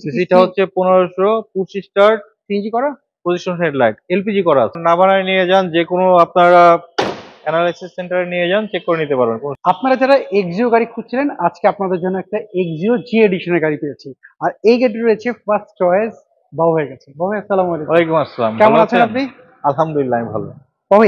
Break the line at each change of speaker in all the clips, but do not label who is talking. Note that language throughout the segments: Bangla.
সিসিটা হচ্ছে 1500, পুশ স্টার্ট, সিএনজি করা, পজিশন হেডলাইট, এলপিজি করা আছে। নাভানায় নিয়ে যান, যে কোনো আপনারা অ্যানালাইসিস সেন্টারে নিয়ে যান, চেক করে নিতে পারবেন।
আপনারা যারা এক্সিও গাড়ি খুঁজছিলেন, আজকে আপনাদের জন্য একটা এক্সিও জি এডিশনের গাড়ি পেয়েছি। আর এই গাড়ি রয়েছে ফার্স্ট চয়েস বাবু হয়ে গেছে। বাবু আসসালামু আলাইকুম।
ওয়ালাইকুম আসসালাম।
কেমন আছেন আপনি?
আলহামদুলিল্লাহ, আমি ভালো।
বাবু,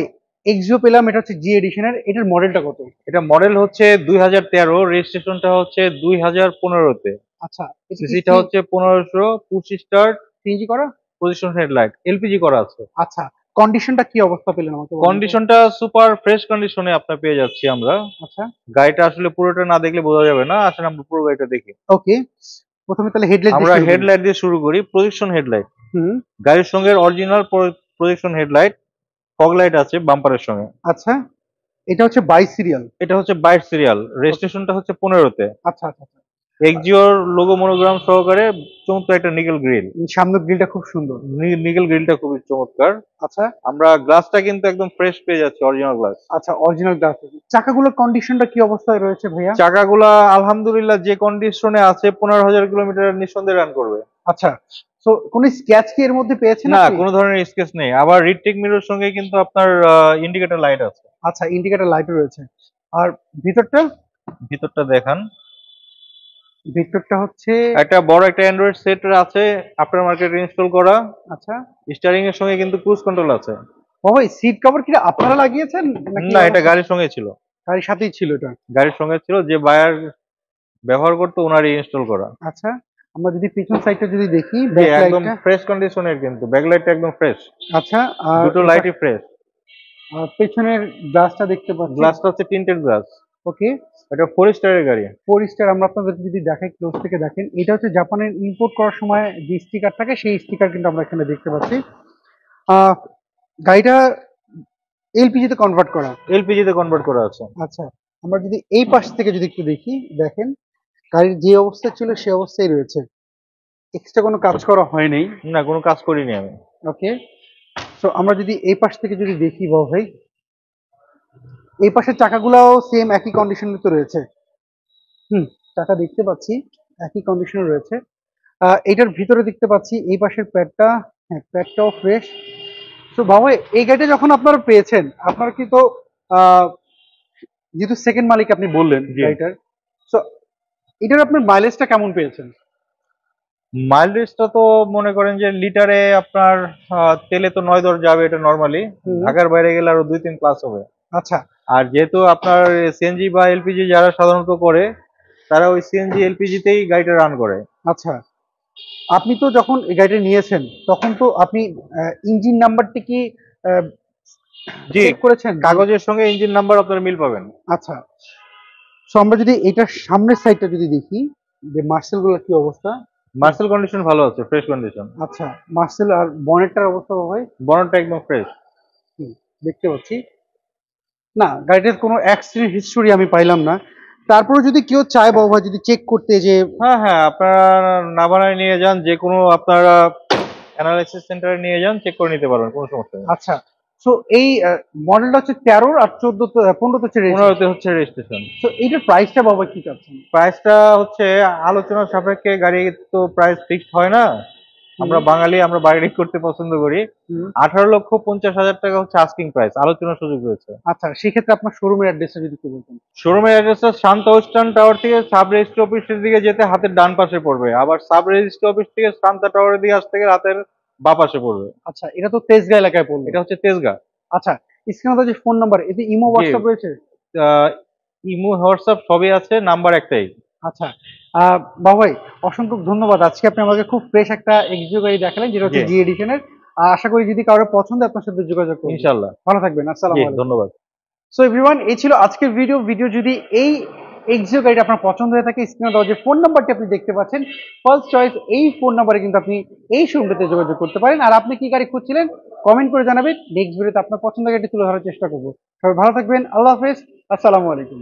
এক্সিও পেলাম, এটা হচ্ছে জি এডিশনের, এটার মডেলটা কত?
এটা মডেল হচ্ছে 2013, রেজিস্ট্রেশনটা হচ্ছে 2015-তে।
আচ্ছা,
সিসিটা হচ্ছে 1500, পুশ স্টার্ট,
সিএনজি করা।
পজিশন হেডলাইট, এলপিজি করা আছে।
আচ্ছা, কন্ডিশনটা কি অবস্থা পেলেন আমাকে বলুন তো?
কন্ডিশনটা সুপার ফ্রেশ কন্ডিশনে আপনার পেয়ে যাচ্ছি আমরা।
আচ্ছা,
গাড়িটা আসলে পুরোটা না দেখলে বোঝা যাবে না, আসলে আমরা পুরো গাড়িটা দেখি।
ওকে। প্রথমে তাহলে হেডলাইট
আমরা হেডলাইট দিয়ে শুরু করি। প্রজেকশন হেডলাইট,
হুম।
গাড়ির সঙ্গে original projection headlight, fog light আছে বাম্পারের সঙ্গে।
আচ্ছা, এটা হচ্ছে 22 সিরিয়াল।
এটা হচ্ছে 22 সিরিয়াল, রেজিস্ট্রেশনটা হচ্ছে 15-তে।
আচ্ছা আচ্ছা আচ্ছা।
এক্সিওর লোগো মনোগ্রাম সহকারে চমৎকার একটা নিকেল গ্রিল।
সামনের গ্রিলটা খুব সুন্দর।
নিকেল গ্রিলটা খুবই চমৎকার।
আচ্ছা
আমরা গ্লাসটা কিন্তু একদম ফ্রেশ পেয়ে যাচ্ছি, অরিজিনাল গ্লাস।
আচ্ছা, অরিজিনাল গ্লাস। চাকাগুলোর কন্ডিশনটা কি অবস্থায় রয়েছে ভাইয়া?
চাকাগুলা আলহামদুলিল্লাহ যে কন্ডিশনে আছে, 15,000 কিলোমিটার নিঃসন্দেহে রান করবে।
আচ্ছা, সো কোন স্ক্র্যাচ কি এর মধ্যে পেয়েছেন
না,
আপনি?
কোনো ধরনের স্কেচ নেই। আবার রিডটেক মিরর সঙ্গে কিন্তু আপনার ইন্ডিকেটর লাইট আছে।
আচ্ছা, ইন্ডিকেটর লাইট রয়েছে। আর ভিতরটা?
ভিতরটা দেখান।
ভিতরটা হচ্ছে
একটা বড় একটা অ্যান্ড্রয়েড সেট আছে, আফটার মার্কেট ইনস্টল করা।
আচ্ছা,
স্টিয়ারিং এর সঙ্গে কিন্তু ক্রুজ কন্ট্রোল আছে।
ও ভাই, সিট কভার কি আপনারা লাগিয়েছেন নাকি
না, এটা গাড়ির সঙ্গে ছিল।
গাড়ির সাথেই ছিল এটা?
গাড়ির সঙ্গে ছিল, যে বায়ার ব্যবহার করতো ওনারই ইনস্টল করা।
আচ্ছা, আমরা যদি পিছন সাইডটা যদি দেখি,
জি,
ব্যাক
একদম
লাইটটা।
ফ্রেশ কন্ডিশনের, কিন্তু ব্যাকলাইটটা একদম ফ্রেশ।
আচ্ছা, আর
দুটো লাইটই ফ্রেশ।
পেছনের গ্লাসটা দেখতে পাচ্ছি।
গ্লাসটা হচ্ছে টিন্টেড গ্লাস।
ওকে।
এটা 4 স্টারের গাড়ি।
4 স্টার। আমরা আপনাদের যদি দেখাই, ক্লোজ থেকে দেখেন, এটা হচ্ছে জাপানের ইম্পোর্ট করার সময় যে স্টিকার থাকে, সেই স্টিকার কিন্তু আমরা এখানে দেখতে পাচ্ছি। আহ, গাড়িটা এলপিজি তে কনভার্ট করা।
এলপিজি তে কনভার্ট করা আছে।
আচ্ছা, আমরা যদি এই পাশ থেকে যদি একটু দেখি, দেখেন গাড়ির যে অবস্থা ছিল সে অবস্থায় রয়েছে, এক্সট্রা কোনো কাজ করা হয়নি।
না, কোনো কাজ করিনি আমি।
ওকে। সো আমরা যদি এই পাশ থেকে যদি দেখি বাবু ভাই, এই পাশের চাকাগুলাও সেম একই কন্ডিশনে তো রয়েছে। হুম, চাকা দেখতে পাচ্ছি একই কন্ডিশনে রয়েছে। এটার ভিতরে দেখতে পাচ্ছি এই পাশের প্যাডটা, হ্যাঁ প্যাডটাও ফ্রেশ। তো বাবা, এই গাড়িটা যখন আপনারা পেয়েছেন, আপনারা কি তো আহ, যেহেতু সেকেন্ড মালিক আপনি বললেন
জি।
গাড়িটার, তো এটার আপনার মাইলেজটা কেমন পেয়েছেন?
মাইলেজটা তো মনে করেন যে লিটারে আপনার তেলে তো 9-10 যাবে, এটা নরমালি।
হুম।
ঢাকার বাইরে গেলে আরো 2-3 প্লাস হবে।
আচ্ছা
আর যেহেতু আপনার সিএনজি বা এলপিজি যারা সাধারণত করে, তারা ওই সিএনজি এলপিজি তেই গাড়িটা রান করে।
আচ্ছা, আপনি তো যখন এই গাড়িটা নিয়েছেন তখন তো আপনি ইঞ্জিন নাম্বারটি কি
জি,
চেক করেছেন?
কাগজের সঙ্গে ইঞ্জিন নাম্বার আপনার মিল পাবেন।
আচ্ছা, সো আমরা যদি এটার সামনের সাইডটা যদি দেখি, যে মার্সেল গুলোর কি অবস্থা?
মার্সেল কন্ডিশন ভালো আছে, ফ্রেশ কন্ডিশন।
আচ্ছা, মার্সেল আর বনেটটার অবস্থা ভাই?
বনেটটা একদম ফ্রেশ।
দেখতে পাচ্ছি না, গাড়িটার কোনো অ্যাক্সিডেন্ট হিস্টোরি আমি পাইলাম না। তারপরে যদি কেউ চায় বাবা যদি চেক করতে, যে
হ্যাঁ হ্যাঁ, আপনারা নাভানায় নিয়ে যান, যে কোনো আপনারা অ্যানালাইসিস সেন্টারে নিয়ে যান, চেক করে নিতে পারবেন, কোনো সমস্যা নেই।
আচ্ছা, সো এই মডেলটা হচ্ছে 13 আর 14 15 হচ্ছে রেজিস্ট্রেশন।
15-তে হচ্ছে রেজিস্ট্রেশন।
সো এইটার প্রাইসটা বাবা কি চাচ্ছেন?
প্রাইসটা হচ্ছে আলোচনার সাপেক্ষে, গাড়ি তো প্রাইস ফিক্সড হয় না। আমরা বাঙালি, আমরা বার্গেনিং করতে পছন্দ করি। 18,50,000 টাকা হচ্ছে আস্কিং প্রাইস, আলোচনার সুযোগ রয়েছে।
আচ্ছা, সেক্ষেত্রে আপনার শোরুমের অ্যাড্রেসটা যদি একটু বলতেন।
শোরুমের অ্যাড্রেসটা শান্ত ওয়েস্টার্ন টাওয়ার থেকে সাব রেজিস্ট্রি অফিসের দিকে যেতে হাতের ডান পাশে পড়বে, আবার সাব রেজিস্ট্রি অফিস থেকে শান্তা টাওয়ারের দিকে আসতে গেলে হাতের বাঁ পাশে পড়বে।
আচ্ছা, এটা তো তেজগাঁ এলাকায় পড়লো।
এটা হচ্ছে তেজগাঁ।
আচ্ছা, স্ক্রিনে যে ফোন নাম্বার, এতে ইমো
জি,
হোয়াটসঅ্যাপ রয়েছে?
ইমো হোয়াটসঅ্যাপ সবই আছে, নাম্বার একটাই।
আচ্ছা, বাবা ভাই, অসংখ্য ধন্যবাদ। আজকে আপনি আমাকে খুব ফ্রেশ একটা এক্সিও গাড়ি দেখালেন, যেটা হচ্ছে
জি,
জি এডিশনের। আশা করি যদি কারোর পছন্দ হয়, আপনার সাথে যোগাযোগ করবেন।
ইনশাল্লাহ।
ভালো থাকবেন, আসসালামু
জি,
আলাইকুম।
ধন্যবাদ।
সো এভরিওয়ান, এই ছিল আজকের ভিডিও। যদি এই এক্সিও গাড়িটা আপনার পছন্দ হয়ে থাকে, স্ক্রিনে দেওয়া যে ফোন নাম্বারটি আপনি দেখতে পাচ্ছেন, ফার্স্ট চয়েস, এই ফোন নাম্বারে কিন্তু আপনি এই শোরুমটাতে যোগাযোগ করতে পারেন। আর আপনি কি গাড়ি খুঁজছিলেন, কমেন্ট করে জানাবেন। নেক্সট ভিডিওতে আপনার পছন্দের গাড়িটি তুলে ধরার চেষ্টা করবো। সবাই ভালো থাকবেন, আল্লাহ হাফেজ, আসসালামু আলাইকুম।